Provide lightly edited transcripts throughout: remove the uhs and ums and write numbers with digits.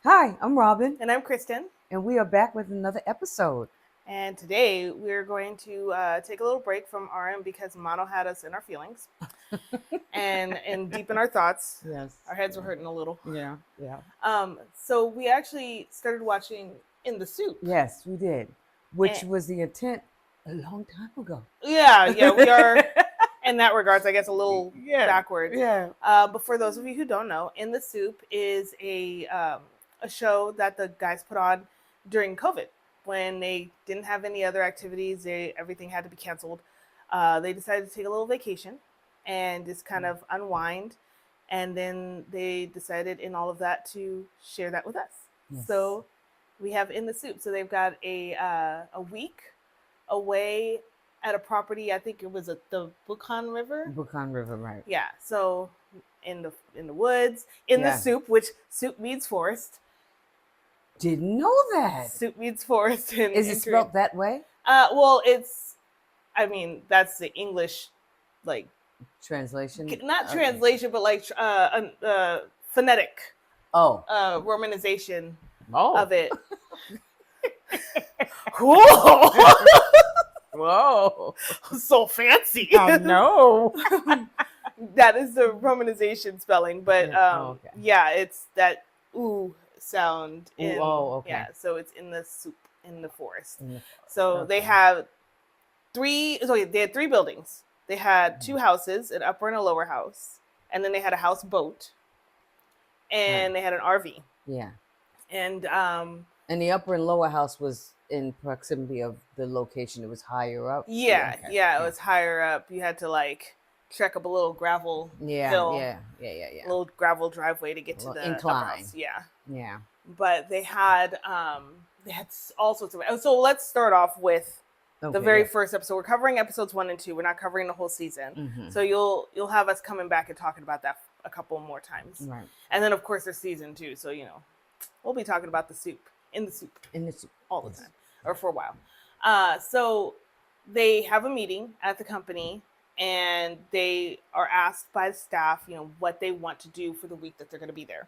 Hi, I'm Robin, And I'm Kristen. and we are back with another episode. And today we're going to take a little break from RM because Mono had us in our feelings and deep in our thoughts. Yes. Our heads were hurting a little. Yeah, yeah. So we actually started watching In the Soup. Yes, we did, which And was the intent a long time ago. yeah, we are in that regards, I guess, a little Yeah, backwards. yeah. But for those of you who don't know, In the Soup is a show that the guys put on during COVID when they didn't have any other activities. Everything had to be canceled. They decided to take a little vacation and just kind of unwind. And then they decided in all of that to share that with us. Yes. So we have In the Soup. So they've got a week away at a property. I think it was at the Buchan River. Buchan River, right? Yeah. So in the woods, in the Yeah. soup, which soup means forest. Didn't know that. Soup means forest. Is it spelled that way? Well, I mean, that's the English, like Translation? not translation, but like phonetic. Oh. Romanization Oh. of it. Cool. Whoa. So fancy. Oh, no. That is the romanization spelling, but okay. yeah, it's that ooh sound. Ooh, okay. Yeah, so it's in the soup in the forest. In the So okay. they had three buildings. They had two houses, an upper and a lower house, and then they had a houseboat, and they had an RV. Yeah. And the upper and lower house was in proximity of the location. It was higher up. Yeah, okay. Yeah, it was higher up. You had to like trek up a little gravel hill. Yeah. A little gravel driveway to get to the incline. house. Yeah. Yeah. But they had all sorts of. So let's start off with the very first episode. We're covering episodes 1 and 2. We're not covering the whole season. Mm-hmm. So you'll have us coming back and talking about that a couple more times. Right. And then of course there's season 2. So we'll be talking about the soup all the time, or for a while. So they have a meeting at the company, and they are asked by the staff, what they want to do for the week that they're going to be there.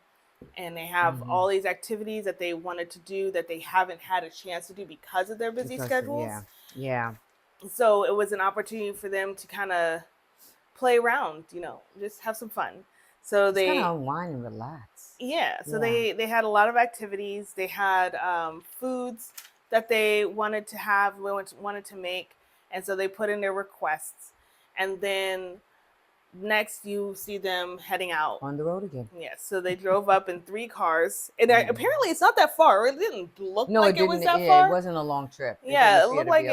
And they have all these activities that they wanted to do that they haven't had a chance to do because of their busy schedules. Yeah. So it was an opportunity for them to kind of play around, just have some fun. So they kind of unwind and relax. Yeah. So they had a lot of activities. They had foods that they wanted to have, wanted to make, and so they put in their requests. And then next you see them heading out on the road again. Yes. So they drove up in 3 cars, and apparently it's not that far. It didn't look like it was that far. It wasn't a long trip. It looked like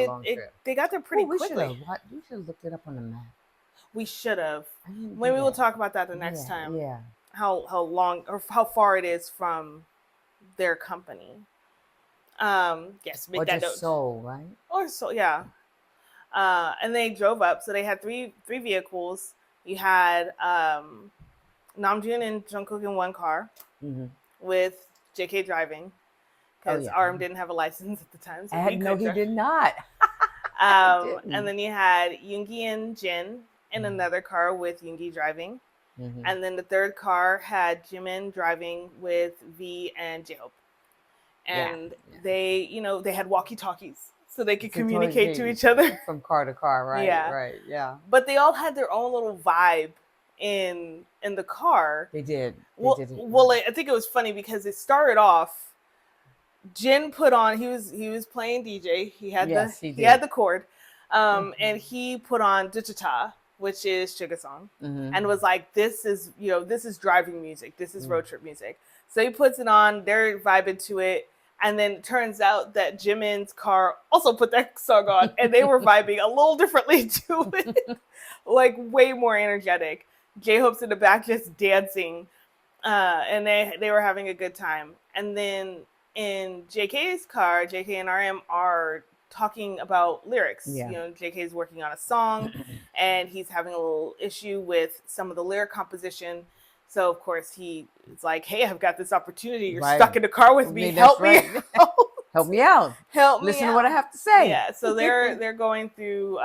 they got there pretty quickly. We should have looked it up on the map. We should have. Maybe we'll talk about that the next time. Yeah. How long or how far it is from their company. Yes, make that note. Seoul, right? Or so, yeah. And they drove up. So they had three vehicles. You had Namjoon and Jungkook in one car with JK driving because RM didn't have a license at the time. So he did not. And then you had Yoongi and Jin in another car with Yoongi driving. And then the third car had Jimin driving with V and J-Hope. And they, they had walkie-talkies so they could communicate to each other. From car to car, right? Yeah. Right, yeah. But they all had their own little vibe in the car. They did. Well, I think it was funny because it started off, Jin put on, he was playing DJ. He had the cord. And he put on Dichita, which is Suga song, and was like, this is driving music. This is road trip music. So he puts it on, they're vibing to it. And then it turns out that Jimin's car also put that song on, and they were vibing a little differently to it, like way more energetic. J-Hope's in the back just dancing, and they were having a good time. And then in JK's car, JK and RM are talking about lyrics. Yeah. JK's working on a song, and he's having a little issue with some of the lyric composition. So, of course, he is like, hey, I've got this opportunity. You're stuck in the car with me. Help me out. Help me out. Listen to what I have to say. Yeah, so they're going through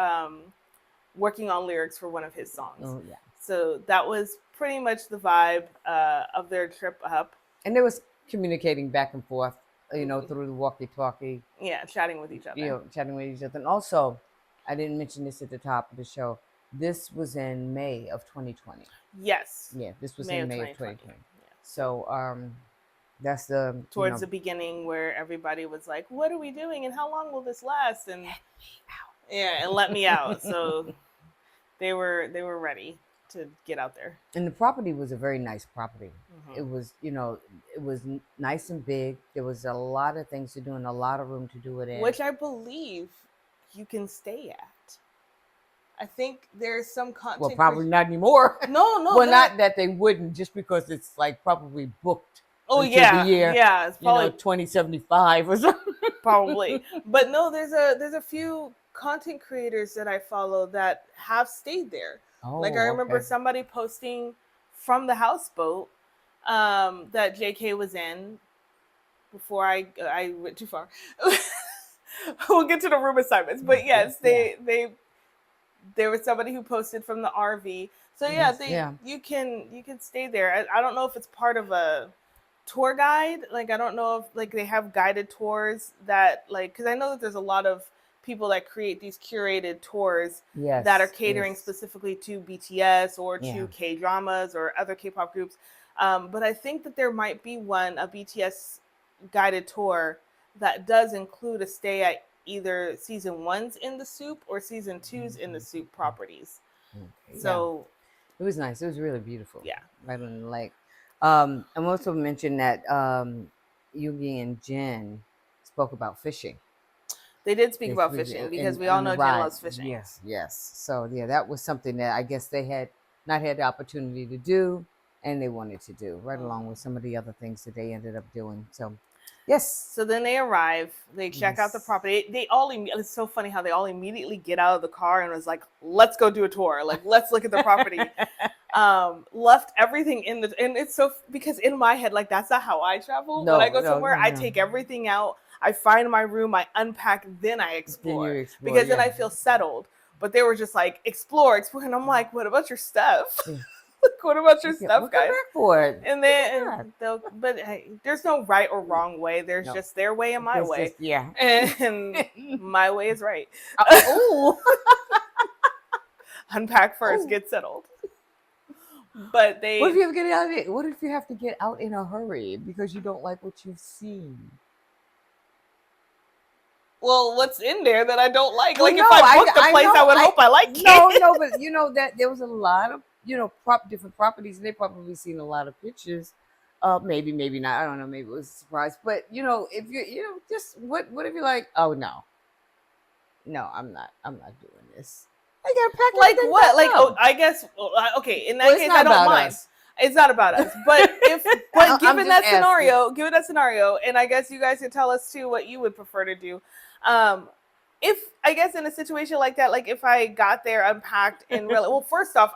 working on lyrics for one of his songs. Oh, yeah. So that was pretty much the vibe of their trip up. And there was communicating back and forth, through the walkie-talkie. Yeah, chatting with each other. Chatting with each other. And also, I didn't mention this at the top of the show. This was in May of 2020. Yes. Yeah, this was in May of 2020. Yeah. So that's the towards the beginning where everybody was like, "What are we doing? And how long will this last?" And let me out. So they were ready to get out there. And the property was a very nice property. It was, it was nice and big. There was a lot of things to do and a lot of room to do it in. Which I believe you can stay at. I think there's some content. Well, probably not anymore. No. Well, not that they wouldn't, just because it's like probably booked. Oh yeah, the year, yeah. It's probably 2075 or something. Probably, but no. There's a few content creators that I follow that have stayed there. Oh, like I remember somebody posting from the houseboat that JK was in. Before I went too far, we'll get to the room assignments. But yes, there was somebody who posted from the RV. So you can stay there. I don't know if it's part of a tour guide. Like I don't know if like they have guided tours that like, because I know that there's a lot of people that create these curated tours that are catering specifically to BTS or to K-dramas or other K-pop groups. But I think that there might be a BTS guided tour that does include a stay at either season 1's in the Soop or season 2's in the Soop properties. Okay, so it was nice. It was really beautiful. Yeah. Right on the lake. I also mentioned that Yugi and Jin spoke about fishing. They did speak about fishing because we all know Jin loves fishing. Yes. So that was something that I guess they had not had the opportunity to do, and they wanted to do, right along with some of the other things that they ended up doing. So, yes. So then they arrive. They check out the property. It's so funny how they all immediately get out of the car and was like, "Let's go do a tour. Like, let's look at the property." Left everything and it's so, because in my head, like that's not how I travel. When I go somewhere, I take everything out. I find my room, I unpack, then I explore, because then I feel settled. But they were just like, explore. And I'm like, what about your stuff? What about your stuff, guys? For it. And then but hey, there's no right or wrong way. There's just their way and my way. And my way is right. Unpack first, get settled. But what if you have to get out of it? What if you have to get out in a hurry because you don't like what you've seen? Well, what's in there that I don't like? Well, if I booked a place, I would hope I like it. No, but that there was a lot of different properties, and they probably seen a lot of pictures. Maybe not. I don't know. Maybe it was a surprise. But if you just what if you're like, oh no, I'm not doing this. I gotta pack like what? Like I guess okay. In that case, I don't mind. It's not about us. But given that scenario, and I guess you guys can tell us too what you would prefer to do. If I guess in a situation like that, like if I got there, unpacked, and really, well, first off,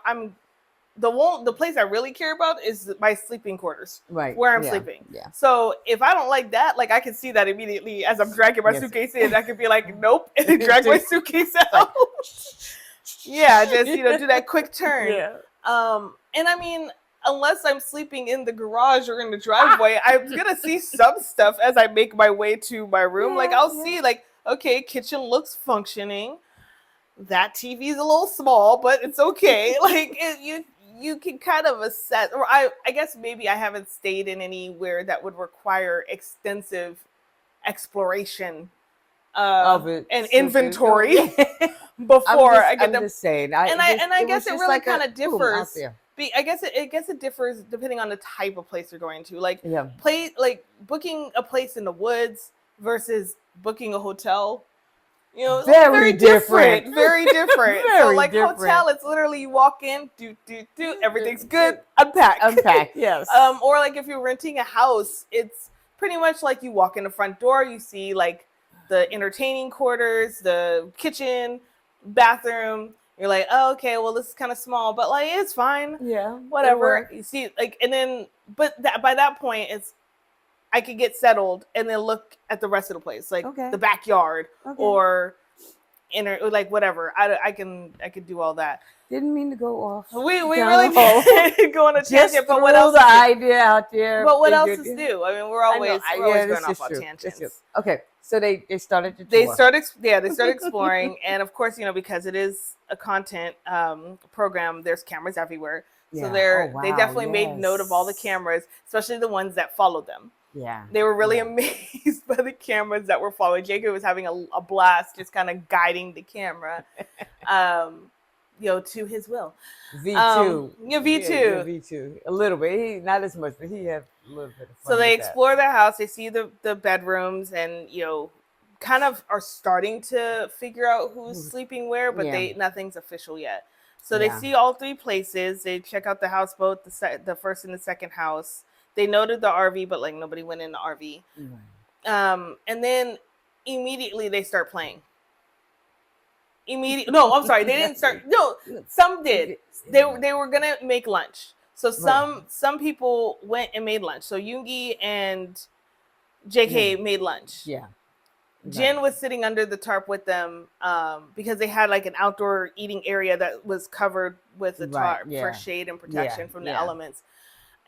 the place I really care about is my sleeping quarters, right? Where I'm sleeping. Yeah. So if I don't like that, like I can see that immediately as I'm dragging my suitcase in. I could be like, nope, and drag my suitcase out. Yeah, just do that quick turn. Yeah. And I mean, unless I'm sleeping in the garage or in the driveway, I'm gonna see some stuff as I make my way to my room. Like I'll see, like, okay, kitchen looks functioning. That TV is a little small, but it's okay. Like you can kind of assess, or I guess maybe I haven't stayed in anywhere that would require extensive exploration of it and inventory before I get them. I'm just saying, I guess it really kind of differs. I guess it differs depending on the type of place you're going to. Like booking a place in the woods versus booking a hotel. Very different. Very different. So like hotel, it's literally you walk in, do, everything's good, unpack. Yes. Or like if you're renting a house, it's pretty much like you walk in the front door, you see like the entertaining quarters, the kitchen, bathroom. You're like, oh, okay, well, this is kind of small, but like it's fine. Yeah. Whatever. You see, like, and then, but by that point, I could get settled and then look at the rest of the place, like the backyard or like whatever. I could do all that. Didn't mean to go off. We really did go on a tangent, but what else? The idea out there. But what else is new? I mean, we're always going off on true. tangents. Okay, so they started to tour. They started exploring, and of course, because it is a content program, there's cameras everywhere. So they definitely made note of all the cameras, especially the ones that followed them. Yeah, they were really amazed by the cameras that were following. Jacob was having a blast, just kind of guiding the camera, to his will. V2, V2, V2, a little bit. He not as much, but he had a little bit of fun. So they explore their house. They see the bedrooms, and kind of are starting to figure out who's sleeping where, but nothing's official yet. So they see all three places. They check out the houseboat, the first and the second house. They noted the RV, but nobody went in the RV. Mm-hmm. And then immediately they start playing. No, I'm sorry. They didn't start. No, some did. They were gonna make lunch. So some people went and made lunch. So Yoongi and JK made lunch. Yeah. Jin was sitting under the tarp with them because they had an outdoor eating area that was covered with the tarp for shade and protection from the elements.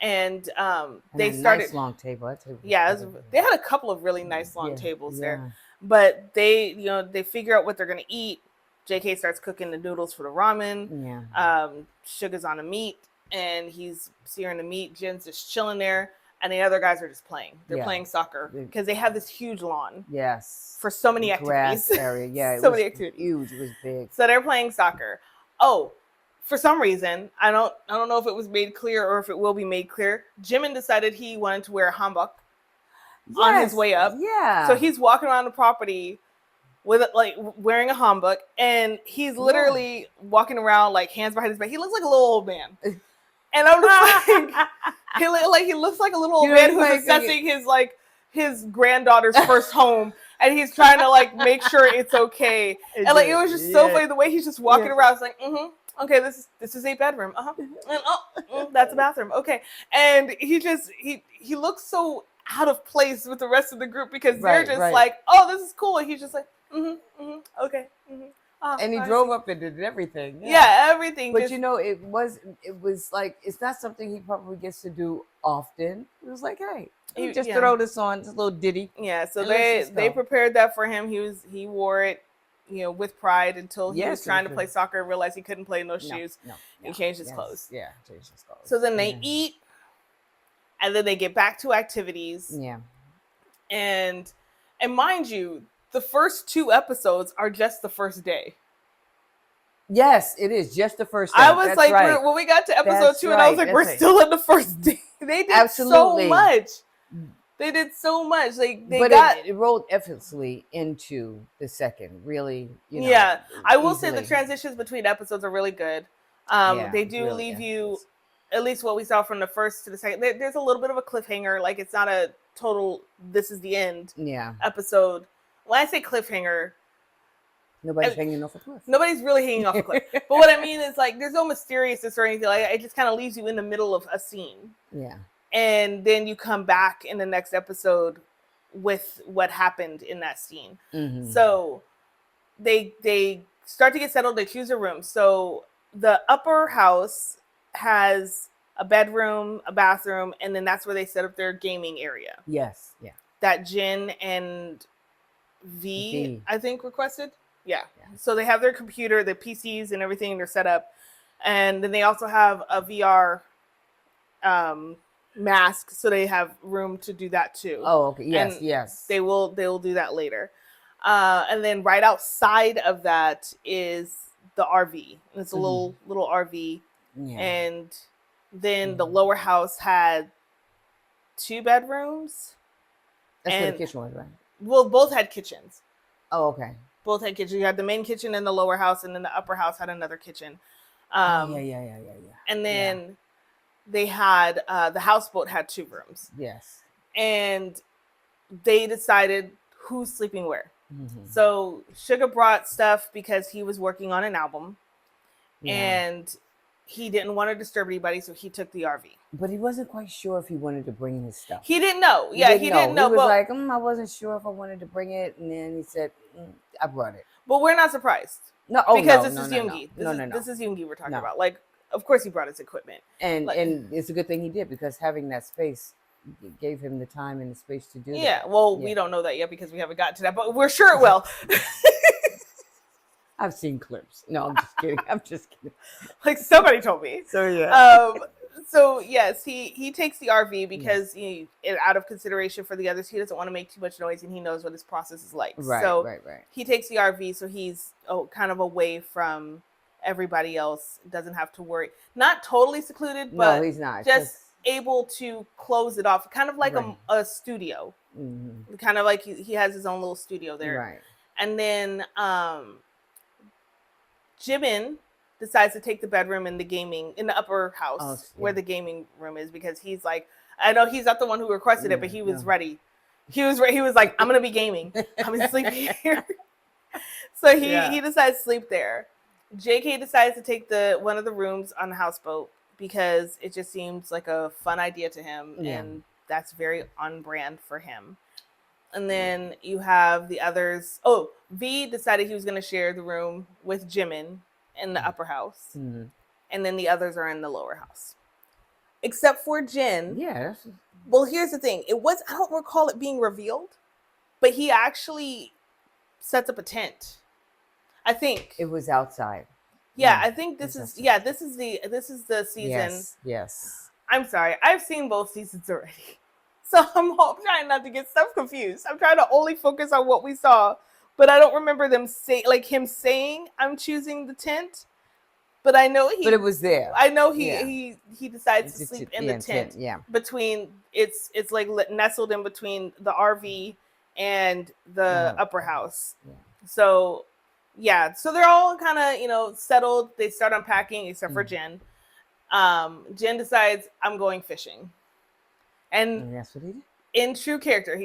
And they started nice long table. They had a couple of really nice long tables there. But they figure out what they're gonna eat. JK starts cooking the noodles for the ramen. Yeah. Sugar's on the meat, and he's searing the meat. Jin's just chilling there, and the other guys are just playing. They're playing soccer because they have this huge lawn. Yes. For so many activities. Grass area. Yeah. So many activities. Huge. It was big. So they're playing soccer. Oh, for some reason, I don't know if it was made clear or if it will be made clear. Jimin decided he wanted to wear a hanbok on his way up. Yeah. So he's walking around the property with wearing a hanbok, and he's literally walking around hands behind his back. He looks like a little old man, and I'm just he looks like a little old man who's assessing his granddaughter's first home, and he's trying to make sure it's okay. And it was just so funny the way he's just walking around. It's okay, this is a bedroom. And that's a bathroom. Okay, and he looks so out of place with the rest of the group because they're just oh, this is cool, and he's just okay. And he drove up and did everything. Yeah, everything. But it was it's not something he probably gets to do often. It was hey, just throw this on, this little ditty. Yeah, so they prepared that for him. He wore it, with pride until he was trying to play soccer and realized he couldn't play in those shoes. He changed his clothes. Yeah, changed his clothes. So then they eat, and then they get back to activities. Yeah. And mind you, the first 2 episodes are just the first day. Yes, it is just the first day. I was when we got to episode 2, and I was we're still in the first day. They did so much. They did so much. It rolled effortlessly into the second. Really, Yeah, I will say the transitions between episodes are really good. They do really leave you, at least what we saw from the first to the second. There's a little bit of a cliffhanger. It's not a total "this is the end" episode. When I say cliffhanger, nobody's hanging off a cliff. Nobody's really hanging off a cliff. But what I mean is there's no mysteriousness or anything. It just kind of leaves you in the middle of a scene. Yeah. And then you come back in the next episode with what happened in that scene. Mm-hmm. So they start to get settled. They choose a room. So the upper house has a bedroom, a bathroom, and then that's where they set up their gaming area. Yes. Yeah. That Jin and V, I think, requested. Yeah. So they have their computer, the PCs and everything, they're set up. And then they also have a VR mask, so they have room to do that too. Oh, okay. Yes, and yes. They will do that later. And then right outside of that is the RV. And it's a little RV. Yeah. And then the lower house had 2 bedrooms. That's where the kitchen was, right? Well, both had kitchens. Oh, okay. Both had kitchens. You had the main kitchen in the lower house, and then the upper house had another kitchen. Yeah. And then they had the houseboat had 2 rooms. Yes. And they decided who's sleeping where. Mm-hmm. So Sugar brought stuff because he was working on an album, and he didn't want to disturb anybody, so he took the RV. But he wasn't quite sure if he wanted to bring his stuff. He didn't know. He didn't know. He was I wasn't sure if I wanted to bring it, and then he said, I brought it. But we're not surprised. No, oh because no, this no, is no, no, Yoongi. no. This is Yoongi we're talking No. about. Like, of course he brought his equipment. And Like, it's a good thing he did, because having that space gave him the time and the space to do that. yeah, well, we don't know that yet because we haven't gotten to that, but we're sure it will. I've seen clips. No, I'm just kidding. I'm just kidding. Like, somebody told me. So yeah. So yes, he takes the RV because he, out of consideration for the others, he doesn't want to make too much noise, and he knows what his process is like. Right, so right. He takes the RV, so he's kind of away from everybody else. Doesn't have to worry. Not totally secluded, but no, he's not. Just able to close it off, kind of like Right. a studio. Mm-hmm. Kind of like he has his own little studio there. Right. And then Jimin decides to take the bedroom in the upper house where the gaming room is, because he's like, I know he's not the one who requested it, but he was ready. He was like, I'm gonna be gaming. I'm gonna sleep here. So he decides to sleep there. JK decides to take one of the rooms on the houseboat because it just seems like a fun idea to him, and that's very on brand for him. And then you have the others. Oh, V decided he was going to share the room with Jimin in the upper house. Mm-hmm. And then the others are in the lower house. Except for Jin. Yeah. Well, here's the thing. I don't recall it being revealed, but he actually sets up a tent. I think. It was outside. Yeah, I think this is the season. Yes. I'm sorry. I've seen both seasons already. So I'm trying not to get stuff confused. I'm trying to only focus on what we saw, but I don't remember him saying I'm choosing the tent. But I know But it was there. I know he decides to sleep in the tent. Yeah. Between it's like nestled in between the RV and the upper house. Yeah. So so they're all kind of settled. They start unpacking except for Jin. Jin decides I'm going fishing. And that's what he did. In true character,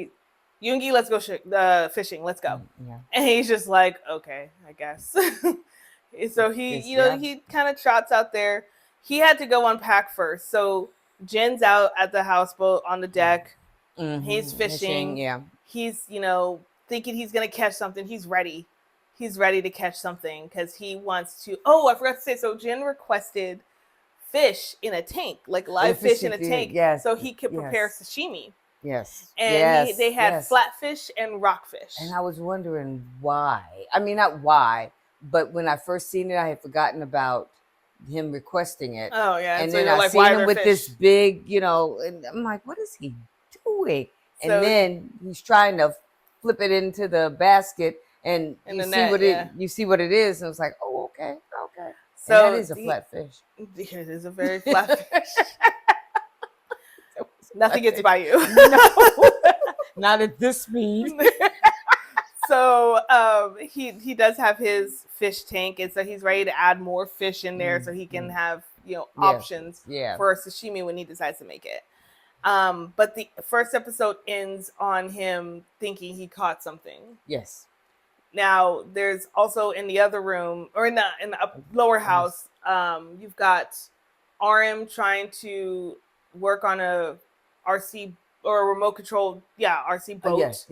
Yoongi, let's go fishing. Let's go. Yeah. And he's just like, okay, I guess. So he kind of trots out there. He had to go unpack first. So Jin's out at the houseboat on the deck. Mm-hmm. He's fishing. Yeah. He's thinking he's gonna catch something. He's ready. He's ready to catch something because he wants to. Oh, I forgot to say. So Jin requested fish in a tank, like live fish in a tank, so he could prepare sashimi. Yes. And they had flatfish and rockfish. And I was wondering why. I mean, not why, but when I first seen it, I had forgotten about him requesting it. Oh, yeah. And so then I seen him with this big, and I'm like, what is he doing? And then he's trying to flip it into the basket, and you see what it is, and it's like, oh, okay. So that is a flat fish. It is a very flat fish. Nothing gets by you. No, not at this speed. So he does have his fish tank, and so he's ready to add more fish in there so he can have options for sashimi when he decides to make it. But the first episode ends on him thinking he caught something. Yes. Now, there's also in the other room, or in the lower house, you've got RM trying to work on a RC or a remote control, RC boat. Yes.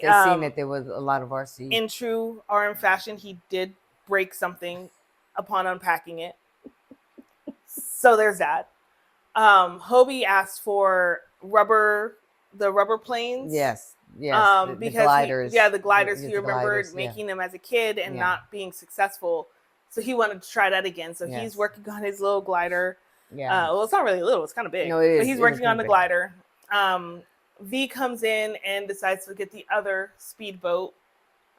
They've seen that there was a lot of RC. In true RM fashion, he did break something upon unpacking it. So there's that. Hobie asked for the rubber planes. Yes. Because the gliders. The gliders. He remembered making them as a kid and not being successful. So he wanted to try that again. So he's working on his little glider. Yeah. Well, it's not really little. It's kind of big. No, it is. But he's working on the glider. V comes in and decides to get the other speedboat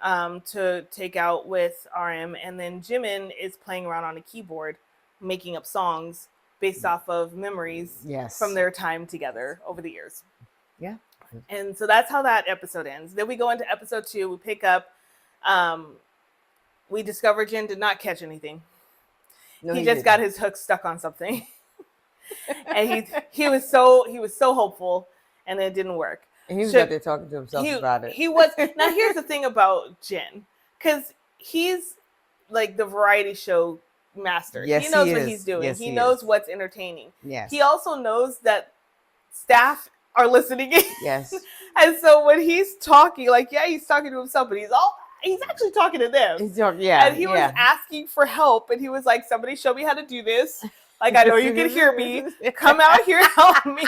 to take out with RM. And then Jimin is playing around on a keyboard, making up songs based off of memories from their time together over the years. Yeah. And so that's how that episode ends. Then we go into episode 2. We pick up. We discover Jin did not catch anything. No, he just got his hook stuck on something, and he was so hopeful, and it didn't work. And he was out there talking to himself about it. He was. Now here's the thing about Jin, because he's like the variety show master. Yes, he knows what he's doing. Yes, he knows what's entertaining. Yes. He also knows that staff are listening in. Yes. And so when he's talking, he's talking to himself, but he's all he's actually talking to them. Yeah. And he was asking for help, and he was like, somebody show me how to do this. Like, I know you can hear me. Come out here, help me.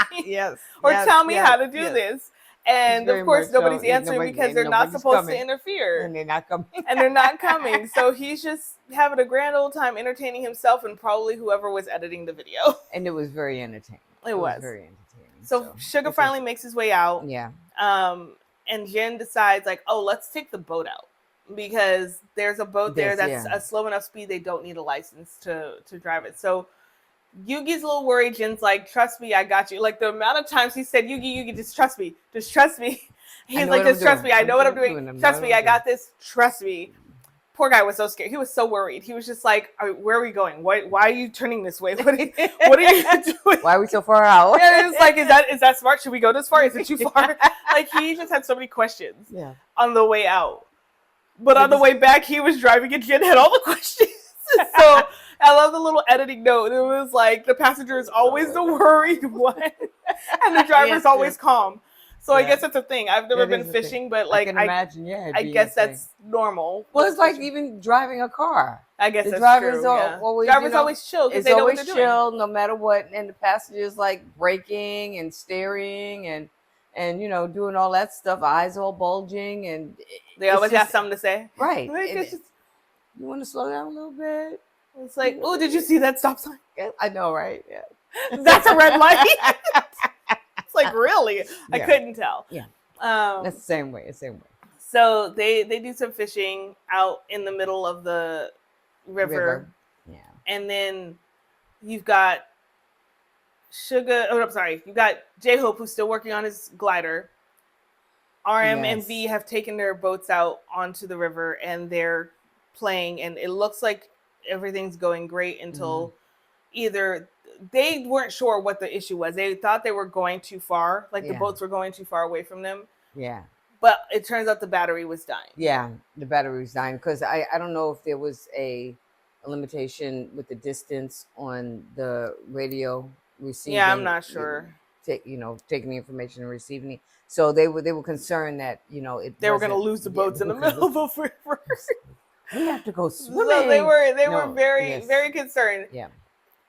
Or tell me how to do this. And of course, nobody's answering because they're not supposed to interfere. And they're not coming. So he's just having a grand old time entertaining himself and probably whoever was editing the video. And it was very entertaining. It was very entertaining. So Suga finally makes his way out. Yeah. And Jin decides, like, oh, let's take the boat out. Because there's a boat there that's a slow enough speed they don't need a license to drive it. So Yugi's a little worried. Jin's like, trust me, I got you. Like, the amount of times he said, Yugi, just trust me. Just trust me. He's like, just trust me. I know what I'm doing. Trust me, I got this. Trust me. Poor guy was so scared. He was so worried. He was just like, where are we going? Why are you turning this way? What are you doing? Why are we so far out? Yeah, it's like, is that smart? Should we go this far? Is it too far? Like, he just had so many questions on the way out. But on the way back, he was driving and Jin had all the questions. So I love the little editing note. It was like, the passenger is always the worried one, and the driver's always calm. So I guess that's a thing. I've never been fishing, but like, I can imagine. Yeah, I guess that's normal. Well, it's like even driving a car. I guess the that's drivers true. Always, drivers always chill because they know what they're doing. Chill no matter what, and the passengers like braking and steering and doing all that stuff. Eyes all bulging, and they always have something to say. Right. You want to slow down a little bit? It's like, oh, did you see that stop sign? I know, right? Yeah. That's a red light. It's like, really? I couldn't tell. Yeah. That's the same way. So they do some fishing out in the middle of the river. Yeah. And then you've got Suga. Oh, I'm sorry. You've got J-Hope, who's still working on his glider. RM and V have taken their boats out onto the river, and they're playing, and it looks like everything's going great until either they weren't sure what the issue was. They thought they were going too far, like the boats were going too far away from them. Yeah. But it turns out the battery was dying. Yeah, the battery was dying because I don't know if there was a limitation with the distance on the radio receiving. Yeah, I'm not sure. Taking the information and receiving it. So they were concerned that they were going to lose the boats in the middle of the river. We have to go swimming. So they were very concerned. Yeah.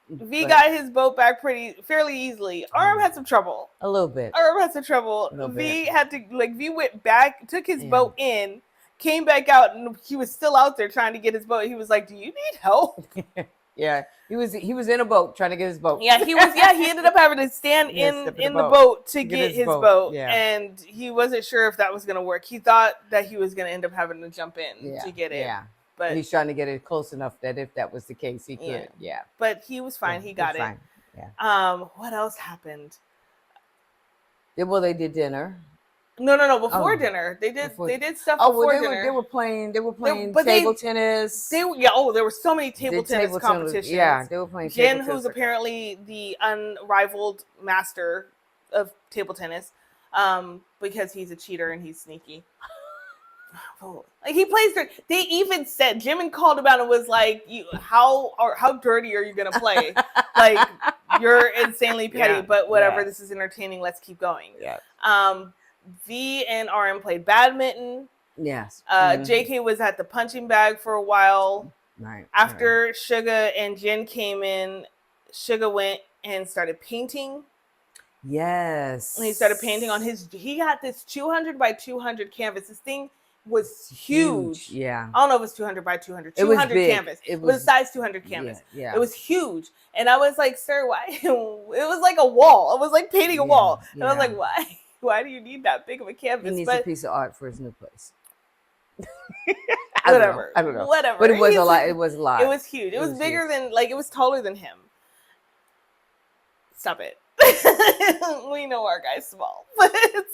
V got his boat back fairly easily. RM had some trouble. A little bit. RM had some trouble. V went back, took his boat in, came back out, and he was still out there trying to get his boat. He was like, "Do you need help?" Yeah, he was in a boat trying to get his boat. Yeah, he was. Yeah, he ended up having to stand in the boat to get his boat, and he wasn't sure if that was going to work. He thought that he was going to end up having to jump in to get it. Yeah. But he's trying to get it close enough that if that was the case, he could. Yeah. But he was fine. He got it. Fine. Yeah. What else happened? They did dinner. No. Before dinner, they did stuff before dinner. They were playing table tennis. There were so many table tennis competitions. Yeah, they were playing. Jin, who's apparently the unrivaled master of table tennis, because he's a cheater and he's sneaky. Like, he plays dirt. They even said, Jimin called him out and was like, how dirty are you gonna play? Like, you're insanely petty, but whatever. This is entertaining. Let's keep going. Yeah. V and RM played badminton. Yes. JK was at the punching bag for a while. Right. After Suga and Jin came in, Suga went and started painting. Yes. And he started painting on he got this 200 by 200 canvas. This thing was huge. Yeah. I don't know if it was 200 by 200. 200 canvas. It was a size 200 canvas. Yeah. It was huge. And I was like, sir, why? It was like a wall. I was like painting a wall. And I was like, why? Why do you need that big of a canvas? He needs a piece of art for his new place. Whatever. I don't know. Whatever. But it was a lot. It was a lot. It was huge. It was bigger than, it was taller than him. Stop it. We know our guy's small.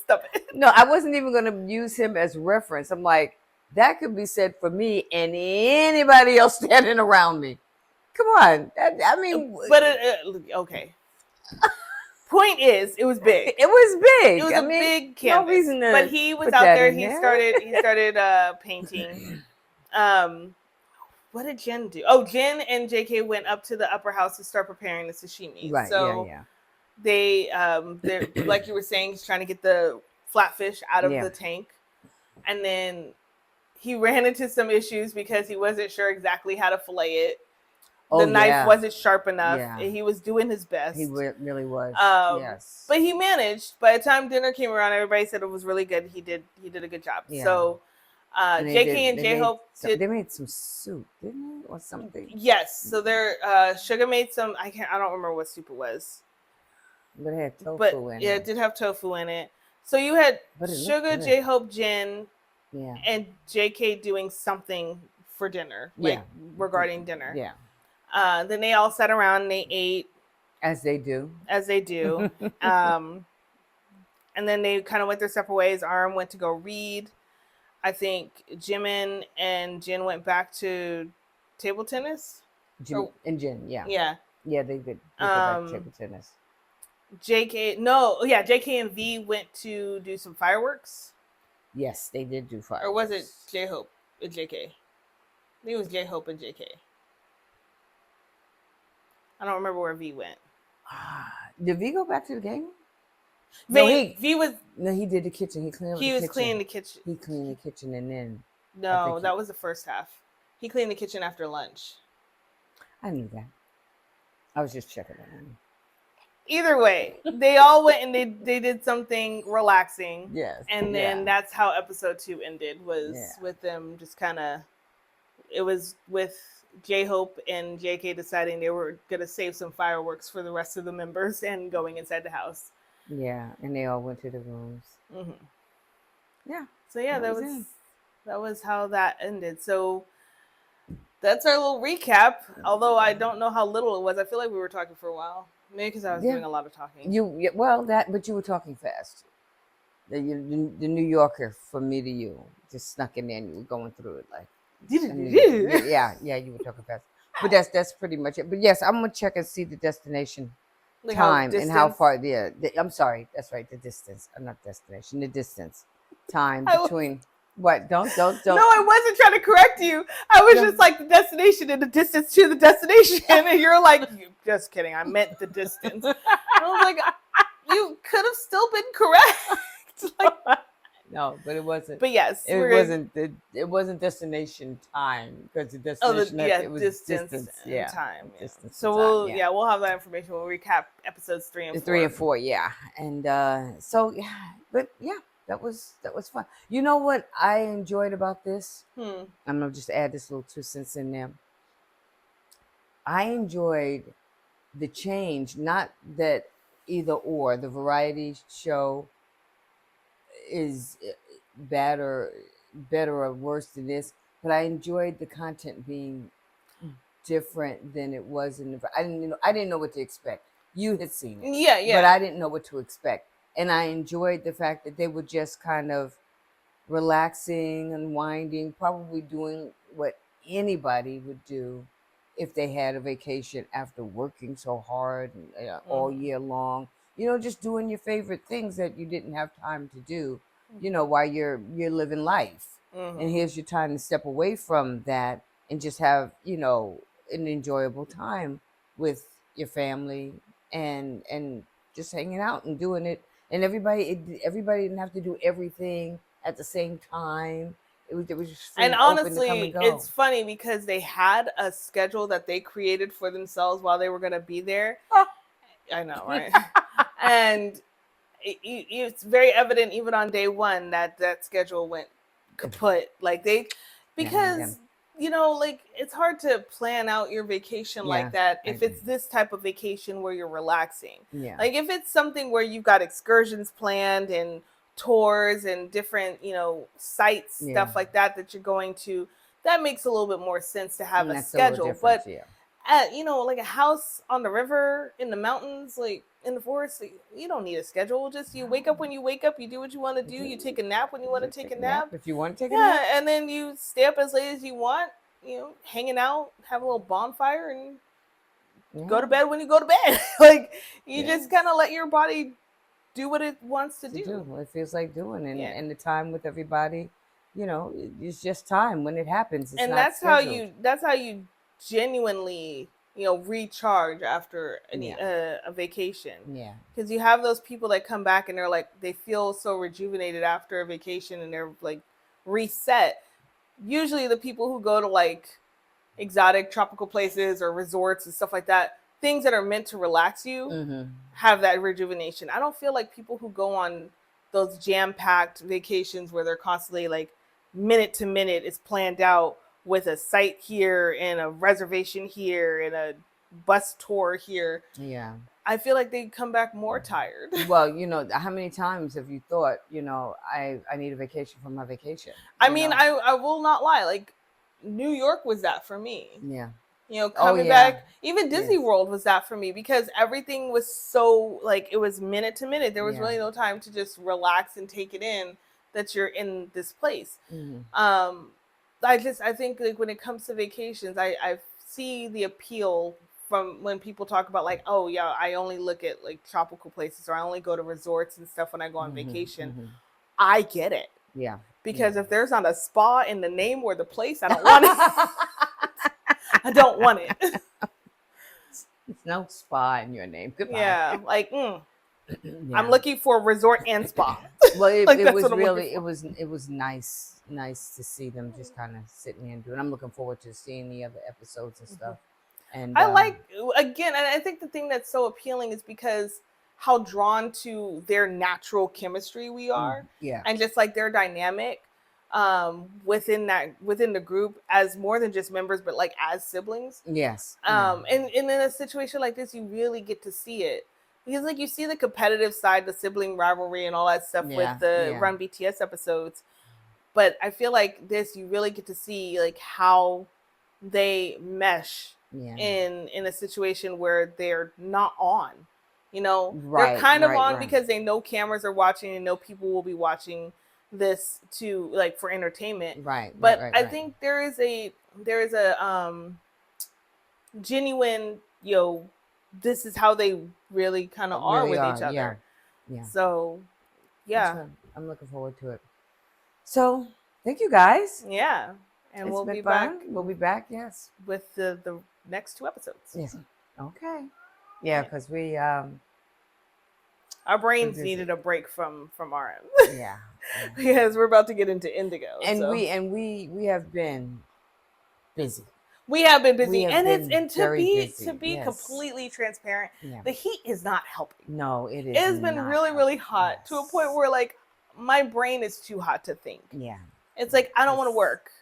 Stop it. No, I wasn't even going to use him as reference. I'm like, that could be said for me and anybody else standing around me. Come on. Okay. Point is, it was big. It was big. It was a big canvas. No reason to but he was out there. He started painting. What did Jen do? Oh, Jen and JK went up to the upper house to start preparing the sashimi. Right. So they're like you were saying, he's trying to get the flatfish out of the tank, and then he ran into some issues because he wasn't sure exactly how to fillet it. Oh, the knife yeah. wasn't sharp enough. Yeah. He was doing his best. He really was. Yes. But he managed. By the time dinner came around, everybody said it was really good. He did a good job. Yeah. So JK and J-Hope they made some soup, didn't they? Or something. Yes. So their Sugar made some, I don't remember what soup it was. But it had tofu in it. Yeah, it did have tofu in it. So you had Sugar, J-Hope, Jin, and JK doing something for dinner, like regarding dinner. Yeah. Then they all sat around and they ate. As they do. And then they kind of went their separate ways. Arm went to go read. I think Jimin and Jin went back to table tennis. And Jin, yeah. Yeah. Yeah, they did. They go back to table tennis. JK and V went to do some fireworks. Yes, they did do fireworks. Or was it J-Hope and JK? I think it was J-Hope and JK. I don't remember where V went. Did V go back to the game? V was. No, he did the kitchen. He cleaned cleaning the kitchen. He cleaned the kitchen and then. No, that was the first half. He cleaned the kitchen after lunch. I knew that. I was just checking it out. Either way, they all went and they did something relaxing. Yes. And then that's how episode 2 ended, was with them just kind of, it was with J-Hope and JK deciding they were going to save some fireworks for the rest of the members and going inside the house. Yeah, and they all went to the rooms. Mm-hmm. Yeah. So yeah, that was how that ended. So that's our little recap. Although I don't know how little it was. I feel like we were talking for a while. Maybe because I was doing a lot of talking. But you were talking fast. The New Yorker from me to you just snuck in there and you were going through it like. Yeah, you were talking fast. But that's pretty much it. But yes, I'm gonna check and see the destination time and how far. Yeah, I'm sorry. That's right. The distance. I'm not destination. The distance time between. What? Don't. No, I wasn't trying to correct you. I was just like the destination and the distance to the destination, and you're like, just kidding. I meant the distance. And I was like, you could have still been correct. No, but it wasn't. But yes, it wasn't destination time because the destination it was distance and time. Yeah. Distance so we'll have that information. We'll recap episodes 3 and 4. 3 and 4, yeah. And that was fun. You know what I enjoyed about this? I'm gonna just add this little 2 cents in there. I enjoyed the change, not that either or the variety show is better or worse than this, but I enjoyed the content being different than it was in the. I didn't know what to expect. You had seen it, yeah, but I didn't know what to expect, and I enjoyed the fact that they were just kind of relaxing, unwinding, probably doing what anybody would do if they had a vacation after working so hard all year long. Just doing your favorite things that you didn't have time to do, while you're living life. And here's your time to step away from that and just have, an enjoyable time with your family and just hanging out and doing it. And everybody didn't have to do everything at the same time. It was just and honestly, it's funny because they had a schedule that they created for themselves while they were going to be there. I know, right? And it's very evident even on day 1 that schedule went kaput. Like because it's hard to plan out your vacation like that if it's this type of vacation where you're relaxing. Yeah. Like if it's something where you've got excursions planned and tours and different, sites, stuff like that you're going to, that makes a little bit more sense to have a schedule. But at, like a house on the river, in the mountains, like in the forest, you don't need a schedule. Just you wake up when you wake up, you do what you want to do, you take a nap when you want to take a nap. If you want to take a nap. Yeah, and then you stay up as late as you want, hanging out, have a little bonfire, and go to bed when you go to bed. Like you just kind of let your body do what it wants to do. What it feels like doing, and the time with everybody, it's just time when it happens. It's and not that's scheduled. that's how you genuinely recharge after a vacation. Yeah, because you have those people that come back and they're like, they feel so rejuvenated after a vacation and they're like reset. usually the people who go to like exotic tropical places or resorts and stuff like that, things that are meant to relax you, have that rejuvenation. I don't feel like people who go on those jam-packed vacations where they're constantly like minute to minute is planned out with a site here and a reservation here and a bus tour here. Yeah. I feel like they come back more tired. Well, how many times have you thought, I need a vacation from my vacation? I mean, I will not lie. Like, New York was that for me. Yeah. Coming back, even Disney World was that for me because everything was so, like, it was minute to minute. There was really no time to just relax and take it in that you're in this place. I think, like, when it comes to vacations, I see the appeal from when people talk about, like, oh, yeah, I only look at, like, tropical places or I only go to resorts and stuff when I go on vacation. I get it. Yeah. Because if there's not a spa in the name or the place, I don't want it. I don't want it. It's no spa in your name. Goodbye. Yeah, like I'm looking for a resort and spa. Well, it was really it was nice to see them just kind of sitting there and doing. I'm looking forward to seeing the other episodes and stuff. And I like, again, and I think the thing that's so appealing is because how drawn to their natural chemistry we are, and just like their dynamic within the group as more than just members, but like as siblings. Yes. And in a situation like this, you really get to see it because like you see the competitive side, the sibling rivalry, and all that stuff with the Run BTS episodes. But I feel like this, you really get to see like how they mesh in a situation where they're not on. They're kind of on because they know cameras are watching and know people will be watching this to like for entertainment. But I think there is a genuine, this is how they really kind of are with each other. Yeah. So yeah, I'm looking forward to it. So thank you guys. Yeah. And we'll be back. We'll be back, yes. With the next 2 episodes. Yes. Okay. Yeah, because we our brains needed a break from our end. Yeah. Because we're about to get into Indigo. And we have been busy. We have been busy. To be completely transparent, the heat is not helping. No, it is. It's been really, really hot to a point where like my brain is too hot to think. Yeah. It's like I don't want to work.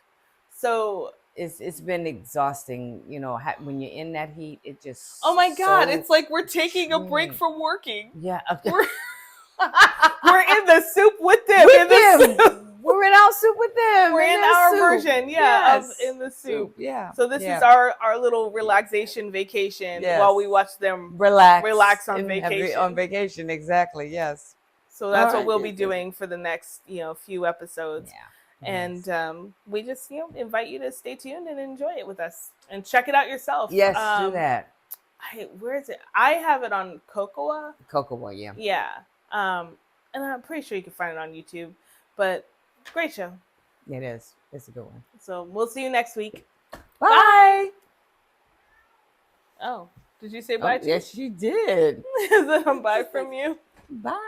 So it's been exhausting, when you're in that heat. It just my God, it's like we're taking a break from working. Yeah, we're in the soup with them. We're in our soup with them. We're in our version, of in the soup. Yeah. So this is our little relaxation vacation while we watch them relax on vacation. On vacation, exactly. Yes. So that's what we'll be doing for the next few episodes. Yeah. And we just invite you to stay tuned and enjoy it with us and check it out yourself. Yes, do that. Where is it? I have it on Cocoa. Yeah. Yeah. And I'm pretty sure you can find it on YouTube. But great show. It is. It's a good one. So we'll see you next week. Bye. Oh, did you say bye? Yes, you did. Is it a bye from you? Bye.